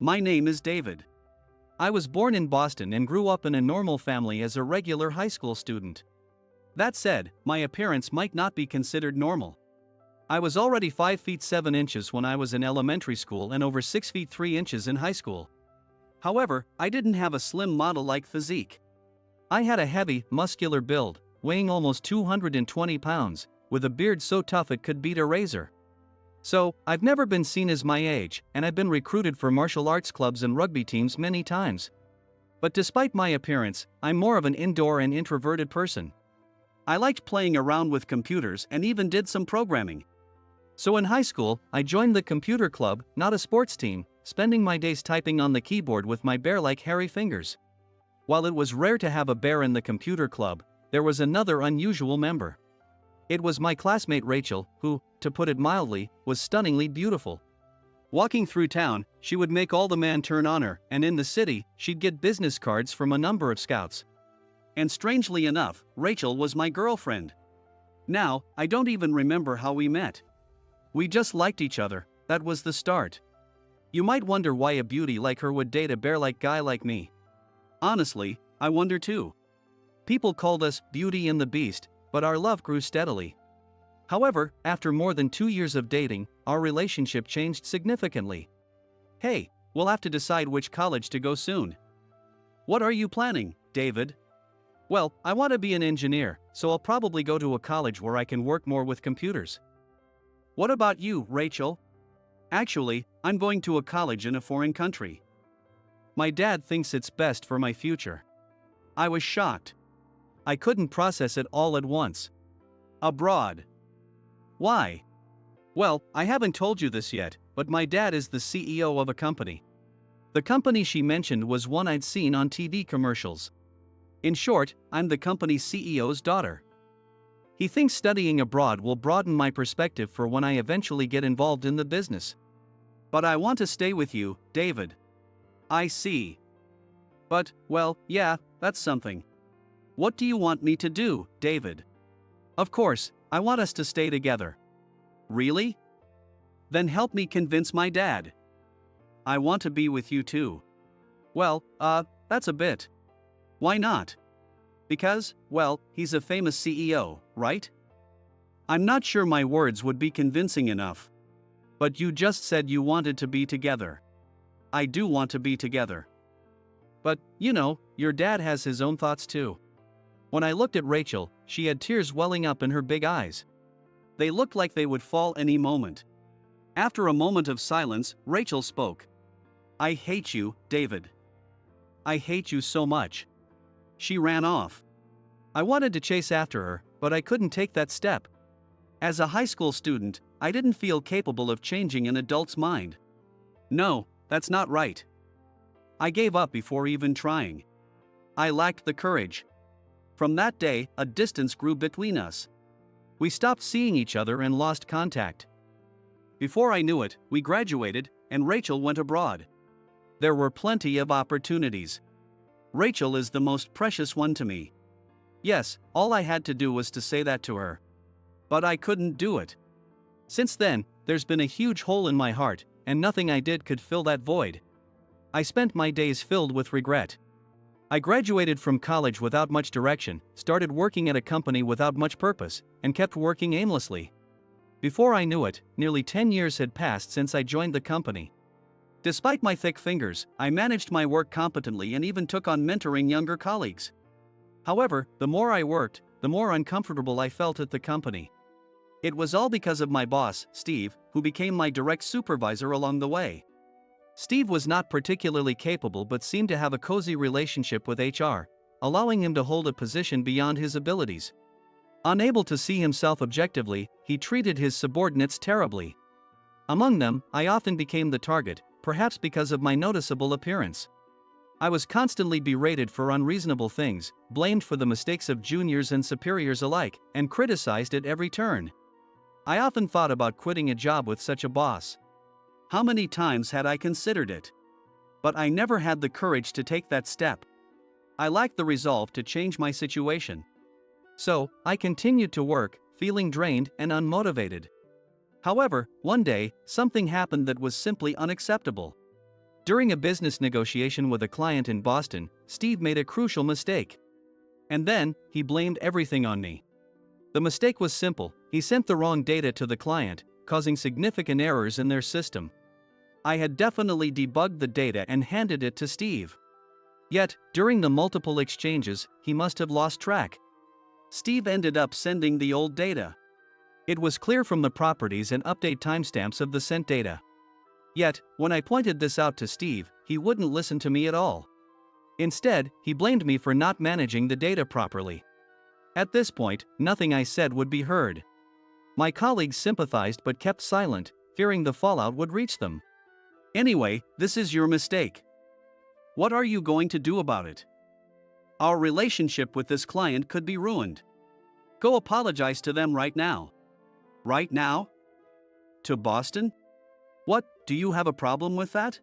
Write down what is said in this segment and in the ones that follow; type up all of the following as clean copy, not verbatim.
My name is David. I was born in Boston and grew up in a normal family as a regular high school student. That said, my appearance might not be considered normal. I was already 5 feet 7 inches when I was in elementary school and over 6 feet 3 inches in high school. However, I didn't have a slim model-like physique. I had a heavy, muscular build, weighing almost 220 pounds, with a beard so tough it could beat a razor. So, I've never been seen as my age, and I've been recruited for martial arts clubs and rugby teams many times. But despite my appearance, I'm more of an indoor and introverted person. I liked playing around with computers and even did some programming. So in high school, I joined the computer club, not a sports team, spending my days typing on the keyboard with my bear-like hairy fingers. While it was rare to have a bear in the computer club, there was another unusual member. It was my classmate Rachel, who, to put it mildly, was stunningly beautiful. Walking through town, she would make all the men turn on her, and in the city, she'd get business cards from a number of scouts. And strangely enough, Rachel was my girlfriend. Now, I don't even remember how we met. We just liked each other, that was the start. You might wonder why a beauty like her would date a bear-like guy like me. Honestly, I wonder too. People called us Beauty and the Beast, but our love grew steadily. However, after more than 2 years of dating, our relationship changed significantly. Hey, we'll have to decide which college to go soon. What are you planning, David? Well, I want to be an engineer, so I'll probably go to a college where I can work more with computers. What about you, Rachel? Actually, I'm going to a college in a foreign country. My dad thinks it's best for my future. I was shocked. I couldn't process it all at once. Abroad. Why? Well, I haven't told you this yet, but my dad is the CEO of a company. The company she mentioned was one I'd seen on TV commercials. In short, I'm the company's CEO's daughter. He thinks studying abroad will broaden my perspective for when I eventually get involved in the business. But I want to stay with you, David. I see. But, well, yeah, that's something. What do you want me to do, David? Of course, I want us to stay together. Really? Then help me convince my dad. I want to be with you too. Well, that's a bit. Why not? Because, well, he's a famous CEO, right? I'm not sure my words would be convincing enough. But you just said you wanted to be together. I do want to be together. But, you know, your dad has his own thoughts too. When I looked at Rachel, she had tears welling up in her big eyes. They looked like they would fall any moment. After a moment of silence, Rachel spoke. I hate you, David. I hate you so much. She ran off. I wanted to chase after her, but I couldn't take that step. As a high school student, I didn't feel capable of changing an adult's mind. No, that's not right. I gave up before even trying. I lacked the courage. From that day, a distance grew between us. We stopped seeing each other and lost contact. Before I knew it, we graduated, and Rachel went abroad. There were plenty of opportunities. Rachel is the most precious one to me. Yes, all I had to do was to say that to her. But I couldn't do it. Since then, there's been a huge hole in my heart, and nothing I did could fill that void. I spent my days filled with regret. I graduated from college without much direction, started working at a company without much purpose, and kept working aimlessly. Before I knew it, nearly 10 years had passed since I joined the company. Despite my thick fingers, I managed my work competently and even took on mentoring younger colleagues. However, the more I worked, the more uncomfortable I felt at the company. It was all because of my boss, Steve, who became my direct supervisor along the way. Steve was not particularly capable but seemed to have a cozy relationship with HR, allowing him to hold a position beyond his abilities. Unable to see himself objectively, he treated his subordinates terribly. Among them, I often became the target, perhaps because of my noticeable appearance. I was constantly berated for unreasonable things, blamed for the mistakes of juniors and superiors alike, and criticized at every turn. I often thought about quitting a job with such a boss. How many times had I considered it? But I never had the courage to take that step. I lacked the resolve to change my situation. So, I continued to work, feeling drained and unmotivated. However, one day, something happened that was simply unacceptable. During a business negotiation with a client in Boston, Steve made a crucial mistake. And then, he blamed everything on me. The mistake was simple: he sent the wrong data to the client, causing significant errors in their system. I had definitely debugged the data and handed it to Steve. Yet, during the multiple exchanges, he must have lost track. Steve ended up sending the old data. It was clear from the properties and update timestamps of the sent data. Yet, when I pointed this out to Steve, he wouldn't listen to me at all. Instead, he blamed me for not managing the data properly. At this point, nothing I said would be heard. My colleagues sympathized but kept silent, fearing the fallout would reach them. Anyway, this is your mistake. What are you going to do about it? Our relationship with this client could be ruined. Go apologize to them right now. Right now? To Boston? What, do you have a problem with that?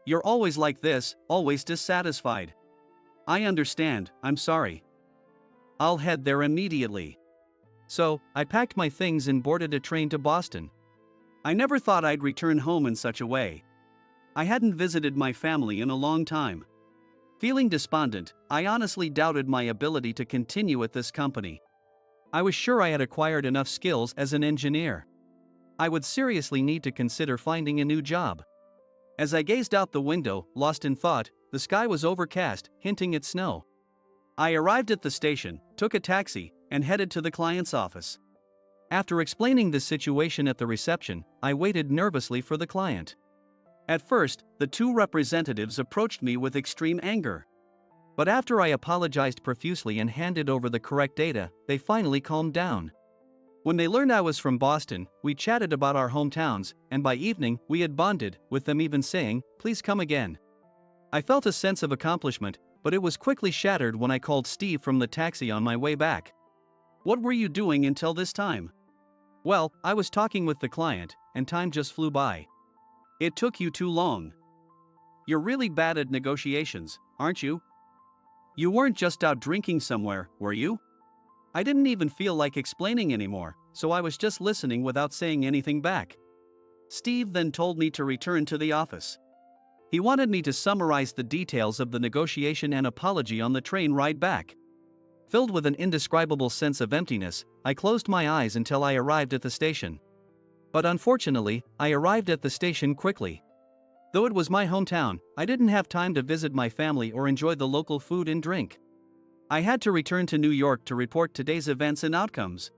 You're always like this, always dissatisfied. I understand, I'm sorry. I'll head there immediately. So, I packed my things and boarded a train to Boston. I never thought I'd return home in such a way. I hadn't visited my family in a long time. Feeling despondent, I honestly doubted my ability to continue at this company. I was sure I had acquired enough skills as an engineer. I would seriously need to consider finding a new job. As I gazed out the window, lost in thought, the sky was overcast, hinting at snow. I arrived at the station, took a taxi, and headed to the client's office. After explaining the situation at the reception, I waited nervously for the client. At first, the two representatives approached me with extreme anger. But after I apologized profusely and handed over the correct data, they finally calmed down. When they learned I was from Boston, we chatted about our hometowns, and by evening, we had bonded, with them even saying, "Please come again." I felt a sense of accomplishment, but it was quickly shattered when I called Steve from the taxi on my way back. "What were you doing until this time?" "Well, I was talking with the client, and time just flew by." "It took you too long. You're really bad at negotiations, aren't you? You weren't just out drinking somewhere, were you?" I didn't even feel like explaining anymore, so I was just listening without saying anything back. Steve then told me to return to the office. He wanted me to summarize the details of the negotiation and apology on the train ride back. Filled with an indescribable sense of emptiness, I closed my eyes until I arrived at the station. But unfortunately, I arrived at the station quickly. Though it was my hometown, I didn't have time to visit my family or enjoy the local food and drink. I had to return to New York to report today's events and outcomes.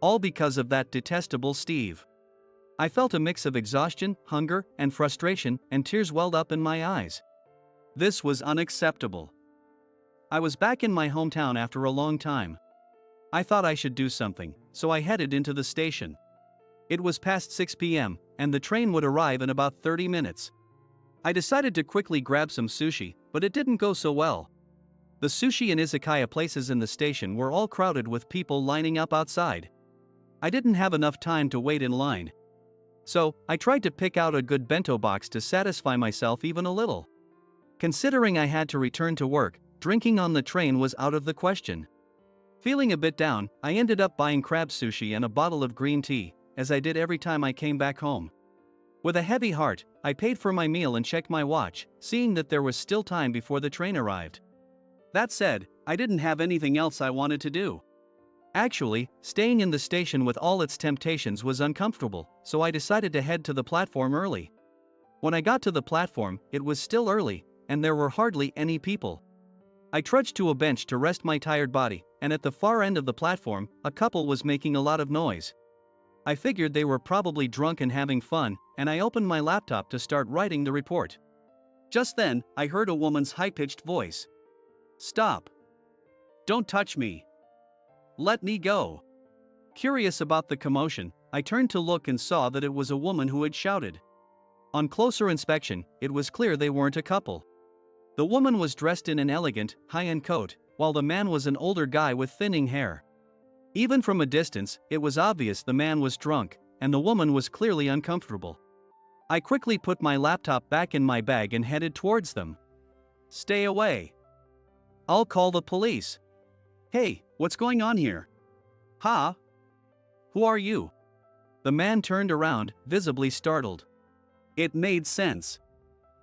All because of that detestable Steve. I felt a mix of exhaustion, hunger, and frustration, and tears welled up in my eyes. This was unacceptable. I was back in my hometown after a long time. I thought I should do something, so I headed into the station. It was past 6 p.m., and the train would arrive in about 30 minutes. I decided to quickly grab some sushi, but it didn't go so well. The sushi and izakaya places in the station were all crowded with people lining up outside. I didn't have enough time to wait in line. So, I tried to pick out a good bento box to satisfy myself even a little. Considering I had to return to work, drinking on the train was out of the question. Feeling a bit down, I ended up buying crab sushi and a bottle of green tea, as I did every time I came back home. With a heavy heart, I paid for my meal and checked my watch, seeing that there was still time before the train arrived. That said, I didn't have anything else I wanted to do. Actually, staying in the station with all its temptations was uncomfortable, so I decided to head to the platform early. When I got to the platform, it was still early, and there were hardly any people. I trudged to a bench to rest my tired body, and at the far end of the platform, a couple was making a lot of noise. I figured they were probably drunk and having fun, and I opened my laptop to start writing the report. Just then, I heard a woman's high-pitched voice. "Stop. Don't touch me. Let me go." Curious about the commotion, I turned to look and saw that it was a woman who had shouted. On closer inspection, it was clear they weren't a couple. The woman was dressed in an elegant, high-end coat, while the man was an older guy with thinning hair. Even from a distance, it was obvious the man was drunk, and the woman was clearly uncomfortable. I quickly put my laptop back in my bag and headed towards them. "Stay away. I'll call the police." "Hey, what's going on here?" "Huh? Who are you?" The man turned around, visibly startled. It made sense.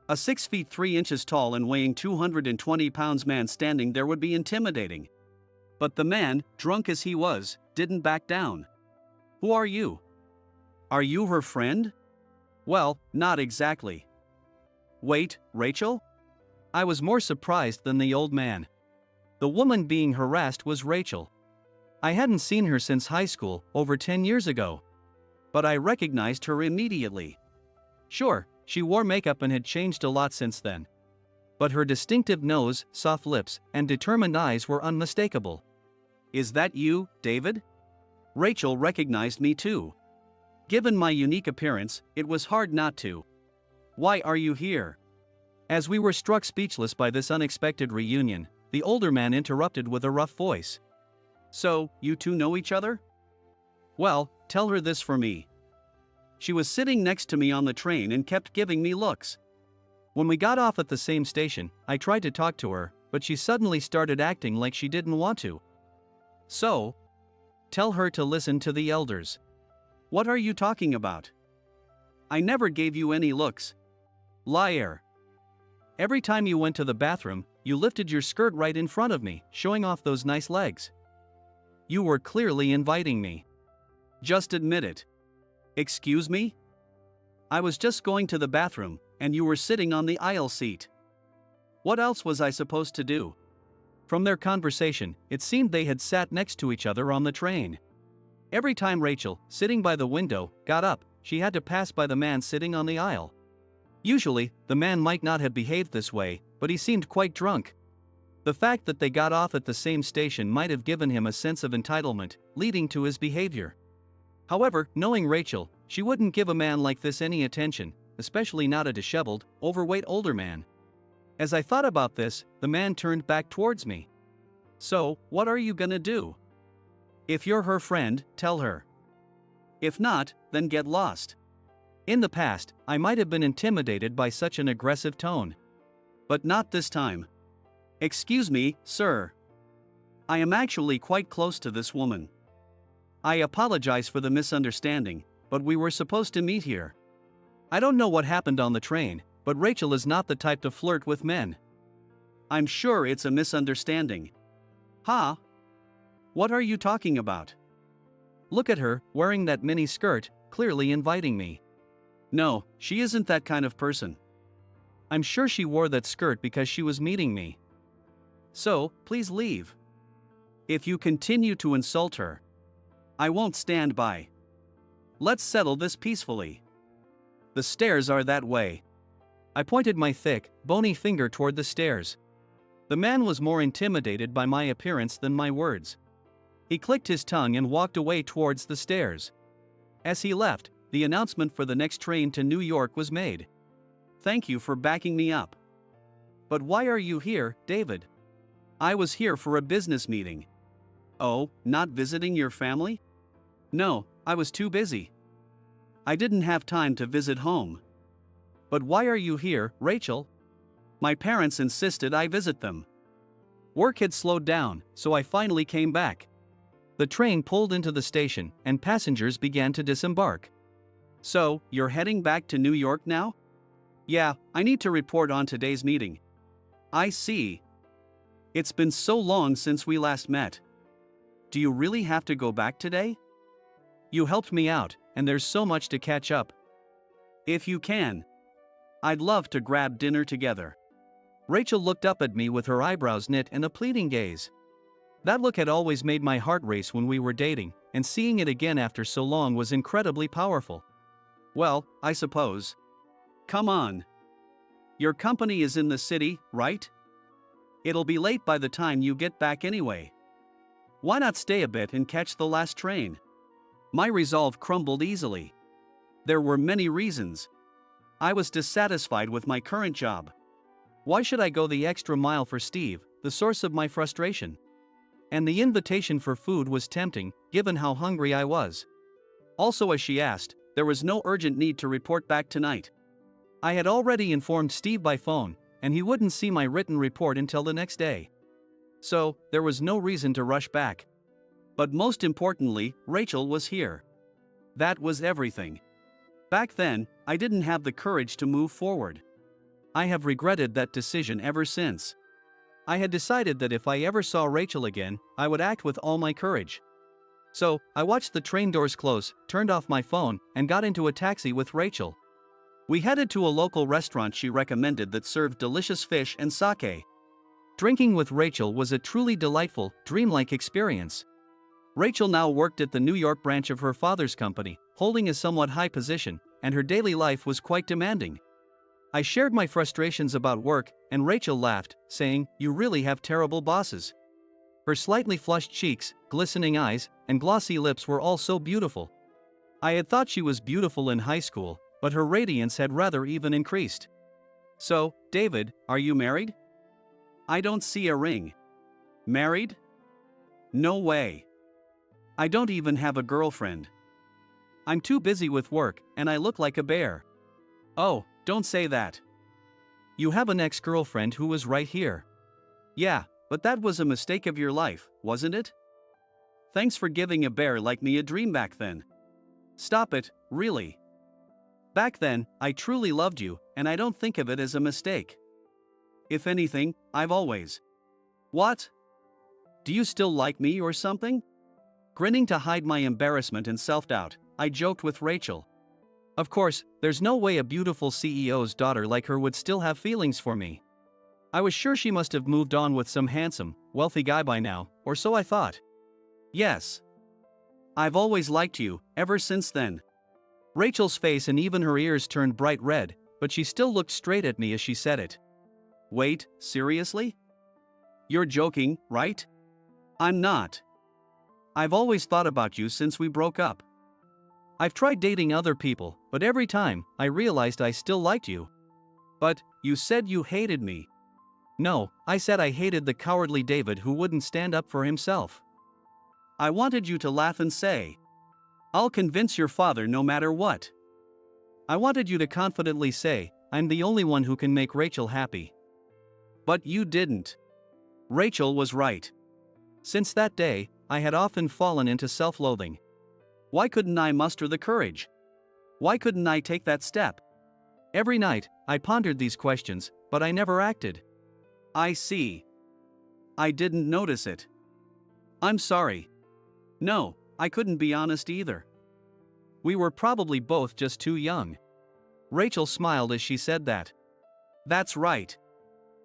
A 6 feet 3 inches tall and weighing 220 pounds man standing there would be intimidating. But the man, drunk as he was, didn't back down. Who are you? Are you her friend? Well, not exactly. Wait, Rachel? I was more surprised than the old man. The woman being harassed was Rachel. I hadn't seen her since high school, over 10 years ago. But I recognized her immediately. Sure, she wore makeup and had changed a lot since then. But her distinctive nose, soft lips, and determined eyes were unmistakable. Is that you, David? Rachel recognized me too. Given my unique appearance, it was hard not to. Why are you here? As we were struck speechless by this unexpected reunion, the older man interrupted with a rough voice. So, you two know each other? Well, tell her this for me. She was sitting next to me on the train and kept giving me looks. When we got off at the same station, I tried to talk to her, but she suddenly started acting like she didn't want to. So, tell her to listen to the elders. What are you talking about? I never gave you any looks. Liar. Every time you went to the bathroom, you lifted your skirt right in front of me, showing off those nice legs. You were clearly inviting me. Just admit it. Excuse me? I was just going to the bathroom, and you were sitting on the aisle seat. What else was I supposed to do? From their conversation, it seemed they had sat next to each other on the train. Every time Rachel, sitting by the window, got up, she had to pass by the man sitting on the aisle. Usually, the man might not have behaved this way, but he seemed quite drunk. The fact that they got off at the same station might have given him a sense of entitlement, leading to his behavior. However, knowing Rachel, she wouldn't give a man like this any attention, especially not a disheveled, overweight older man. As I thought about this, the man turned back towards me. So, what are you gonna do? If you're her friend, tell her. If not, then get lost. In the past, I might have been intimidated by such an aggressive tone. But not this time. Excuse me, sir. I am actually quite close to this woman. I apologize for the misunderstanding, but we were supposed to meet here. I don't know what happened on the train, but Rachel is not the type to flirt with men. I'm sure it's a misunderstanding. Huh? What are you talking about? Look at her, wearing that mini skirt, clearly inviting me. No, she isn't that kind of person. I'm sure she wore that skirt because she was meeting me. So, please leave. If you continue to insult her, I won't stand by. Let's settle this peacefully. The stairs are that way. I pointed my thick, bony finger toward the stairs. The man was more intimidated by my appearance than my words. He clicked his tongue and walked away towards the stairs. As he left, the announcement for the next train to New York was made. Thank you for backing me up. But why are you here, David? I was here for a business meeting. Oh, not visiting your family? No, I was too busy. I didn't have time to visit home. But why are you here, Rachel? My parents insisted I visit them. Work had slowed down, so I finally came back. The train pulled into the station, and passengers began to disembark. So, you're heading back to New York now? Yeah, I need to report on today's meeting. I see. It's been so long since we last met. Do you really have to go back today? You helped me out, and there's so much to catch up. If you can, I'd love to grab dinner together. Rachel looked up at me with her eyebrows knit and a pleading gaze. That look had always made my heart race when we were dating, and seeing it again after so long was incredibly powerful. Well, I suppose. Come on. Your company is in the city, right? It'll be late by the time you get back anyway. Why not stay a bit and catch the last train? My resolve crumbled easily. There were many reasons. I was dissatisfied with my current job. Why should I go the extra mile for Steve, the source of my frustration? And the invitation for food was tempting, given how hungry I was. Also, as she asked, there was no urgent need to report back tonight. I had already informed Steve by phone, and he wouldn't see my written report until the next day. So, there was no reason to rush back. But most importantly, Rachel was here. That was everything. Back then, I didn't have the courage to move forward. I have regretted that decision ever since. I had decided that if I ever saw Rachel again, I would act with all my courage. So, I watched the train doors close, turned off my phone, and got into a taxi with Rachel. We headed to a local restaurant she recommended that served delicious fish and sake. Drinking with Rachel was a truly delightful, dreamlike experience. Rachel now worked at the New York branch of her father's company, holding a somewhat high position, and her daily life was quite demanding. I shared my frustrations about work, and Rachel laughed, saying, "You really have terrible bosses." Her slightly flushed cheeks, glistening eyes, and glossy lips were all so beautiful. I had thought she was beautiful in high school, but her radiance had rather even increased. "So, David, are you married?" "I don't see a ring." "Married? No way. I don't even have a girlfriend. I'm too busy with work, and I look like a bear." "Oh, don't say that. You have an ex-girlfriend who was right here." "Yeah, but that was a mistake of your life, wasn't it? Thanks for giving a bear like me a dream back then." "Stop it, really. Back then, I truly loved you, and I don't think of it as a mistake. If anything, I've always." "What? Do you still like me or something?" Grinning to hide my embarrassment and self-doubt, I joked with Rachel. Of course, there's no way a beautiful CEO's daughter like her would still have feelings for me. I was sure she must have moved on with some handsome, wealthy guy by now, or so I thought. "Yes. I've always liked you, ever since then." Rachel's face and even her ears turned bright red, but she still looked straight at me as she said it. "Wait, seriously? You're joking, right?" "I'm not. I've always thought about you since we broke up. I've tried dating other people, but every time, I realized I still liked you." "But, you said you hated me." "No, I said I hated the cowardly David who wouldn't stand up for himself. I wanted you to laugh and say, 'I'll convince your father no matter what.' I wanted you to confidently say, 'I'm the only one who can make Rachel happy.' But you didn't." Rachel was right. Since that day, I had often fallen into self-loathing. Why couldn't I muster the courage? Why couldn't I take that step? Every night, I pondered these questions, but I never acted. "I see. I didn't notice it. I'm sorry. No, I couldn't be honest either. We were probably both just too young." Rachel smiled as she said that. "That's right.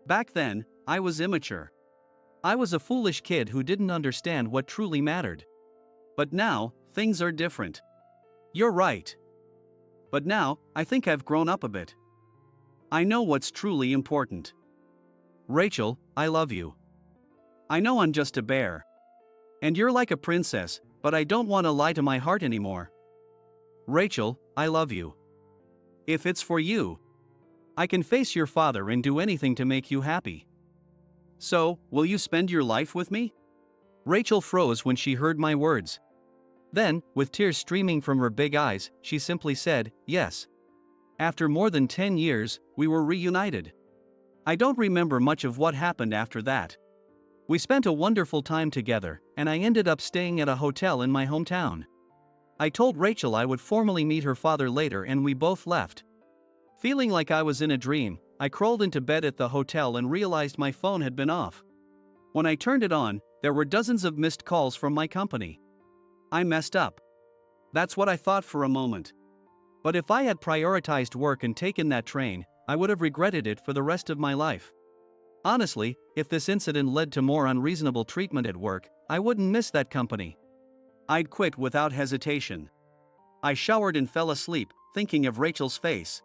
Back then, I was immature. I was a foolish kid who didn't understand what truly mattered. But now, things are different." "You're right. But now, I think I've grown up a bit. I know what's truly important." "Rachel, I love you. I know I'm just a bear. And you're like a princess, but I don't want to lie to my heart anymore." "Rachel, I love you. If it's for you, I can face your father and do anything to make you happy. So, will you spend your life with me?" Rachel froze when she heard my words. Then, with tears streaming from her big eyes, she simply said, "Yes." After more than 10 years, we were reunited. I don't remember much of what happened after that. We spent a wonderful time together, and I ended up staying at a hotel in my hometown. I told Rachel I would formally meet her father later, and we both left. Feeling like I was in a dream, I crawled into bed at the hotel and realized my phone had been off. When I turned it on, there were dozens of missed calls from my company. I messed up. That's what I thought for a moment. But if I had prioritized work and taken that train, I would have regretted it for the rest of my life. Honestly, if this incident led to more unreasonable treatment at work, I wouldn't miss that company. I'd quit without hesitation. I showered and fell asleep, thinking of Rachel's face.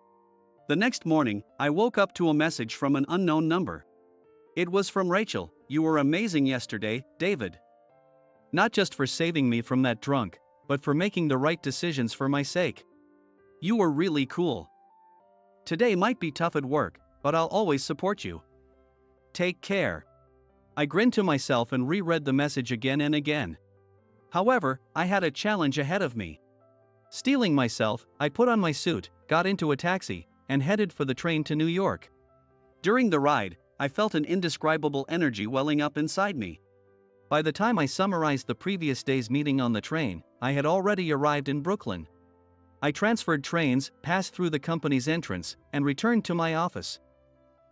The next morning, I woke up to a message from an unknown number. It was from Rachel. "You were amazing yesterday, David. Not just for saving me from that drunk, but for making the right decisions for my sake. You were really cool. Today might be tough at work, but I'll always support you. Take care." I grinned to myself and reread the message again and again. However, I had a challenge ahead of me. Steeling myself, I put on my suit, got into a taxi, and headed for the train to New York. During the ride, I felt an indescribable energy welling up inside me. By the time I summarized the previous day's meeting on the train, I had already arrived in Brooklyn. I transferred trains, passed through the company's entrance, and returned to my office.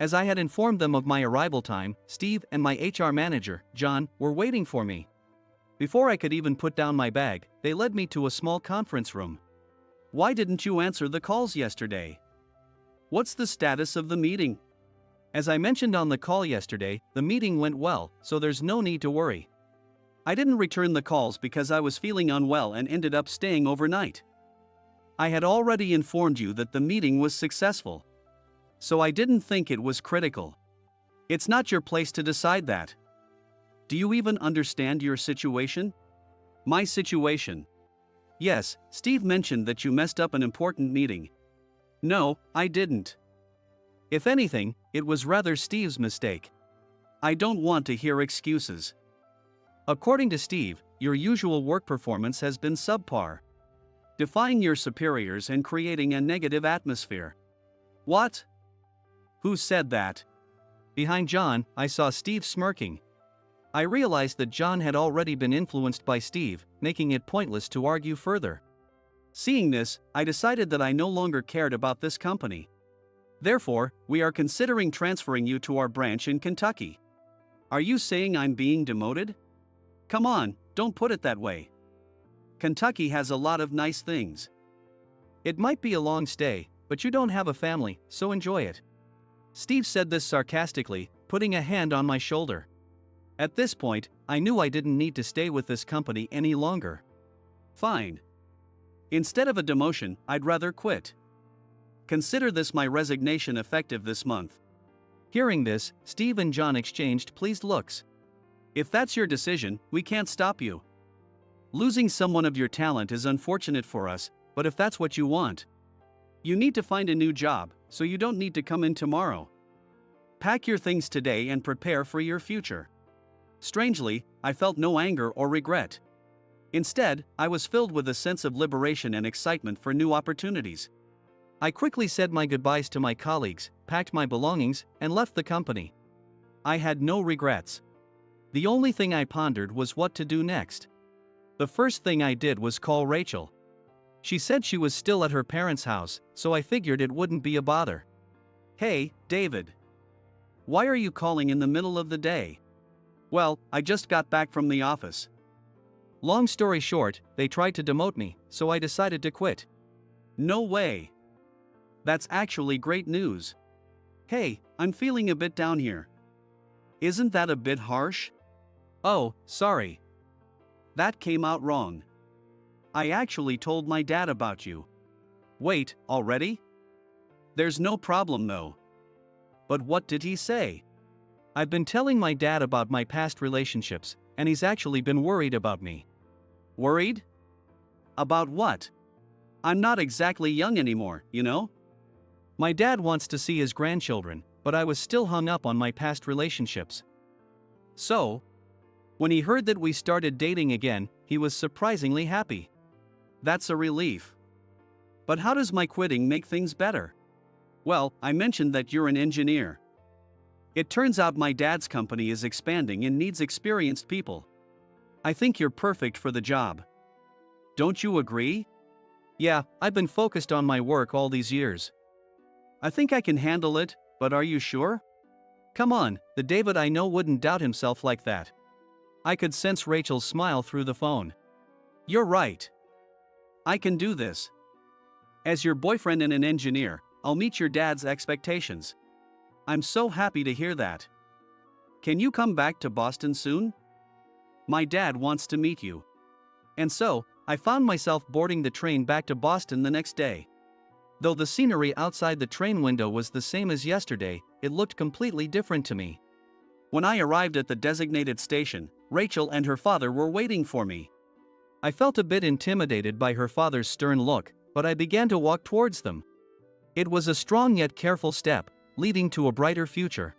As I had informed them of my arrival time, Steve and my HR manager, John, were waiting for me. Before I could even put down my bag, they led me to a small conference room. "Why didn't you answer the calls yesterday? What's the status of the meeting?" As I mentioned on the call yesterday, the meeting went well, so there's no need to worry. I didn't return the calls because I was feeling unwell and ended up staying overnight. I had already informed you that the meeting was successful, so I didn't think it was critical. It's not your place to decide that. Do you even understand your situation? My situation? Yes, Steve mentioned that you messed up an important meeting. No, I didn't. If anything, it was rather Steve's mistake. I don't want to hear excuses. According to Steve, your usual work performance has been subpar, defying your superiors and creating a negative atmosphere. What? Who said that? Behind John, I saw Steve smirking. I realized that John had already been influenced by Steve, making it pointless to argue further. Seeing this, I decided that I no longer cared about this company. Therefore, we are considering transferring you to our branch in Kentucky. Are you saying I'm being demoted? Come on, don't put it that way. Kentucky has a lot of nice things. It might be a long stay, but you don't have a family, so enjoy it. Steve said this sarcastically, putting a hand on my shoulder. At this point, I knew I didn't need to stay with this company any longer. Fine. Instead of a demotion, I'd rather quit. Consider this my resignation effective this month. Hearing this, Steve and John exchanged pleased looks. If that's your decision, we can't stop you. Losing someone of your talent is unfortunate for us, but if that's what you want, you need to find a new job, so you don't need to come in tomorrow. Pack your things today and prepare for your future. Strangely, I felt no anger or regret. Instead, I was filled with a sense of liberation and excitement for new opportunities. I quickly said my goodbyes to my colleagues, packed my belongings, and left the company. I had no regrets. The only thing I pondered was what to do next. The first thing I did was call Rachel. She said she was still at her parents' house, so I figured it wouldn't be a bother. "Hey, David. Why are you calling in the middle of the day?" "Well, I just got back from the office." Long story short, they tried to demote me, so I decided to quit. No way. That's actually great news. Hey, I'm feeling a bit down here. Isn't that a bit harsh? Oh, sorry. That came out wrong. I actually told my dad about you. Wait, already? There's no problem though. But what did he say? I've been telling my dad about my past relationships, and he's actually been worried about me. Worried? About what? I'm not exactly young anymore, you know? My dad wants to see his grandchildren, but I was still hung up on my past relationships. So, when he heard that we started dating again, he was surprisingly happy. That's a relief. But how does my quitting make things better? Well, I mentioned that you're an engineer. It turns out my dad's company is expanding and needs experienced people. I think you're perfect for the job. Don't you agree? Yeah, I've been focused on my work all these years. I think I can handle it, but are you sure? Come on, the David I know wouldn't doubt himself like that. I could sense Rachel's smile through the phone. You're right. I can do this. As your boyfriend and an engineer, I'll meet your dad's expectations. I'm so happy to hear that. Can you come back to Boston soon? My dad wants to meet you. And so, I found myself boarding the train back to Boston the next day. Though the scenery outside the train window was the same as yesterday, it looked completely different to me. When I arrived at the designated station, Rachel and her father were waiting for me. I felt a bit intimidated by her father's stern look, but I began to walk towards them. It was a strong yet careful step, leading to a brighter future.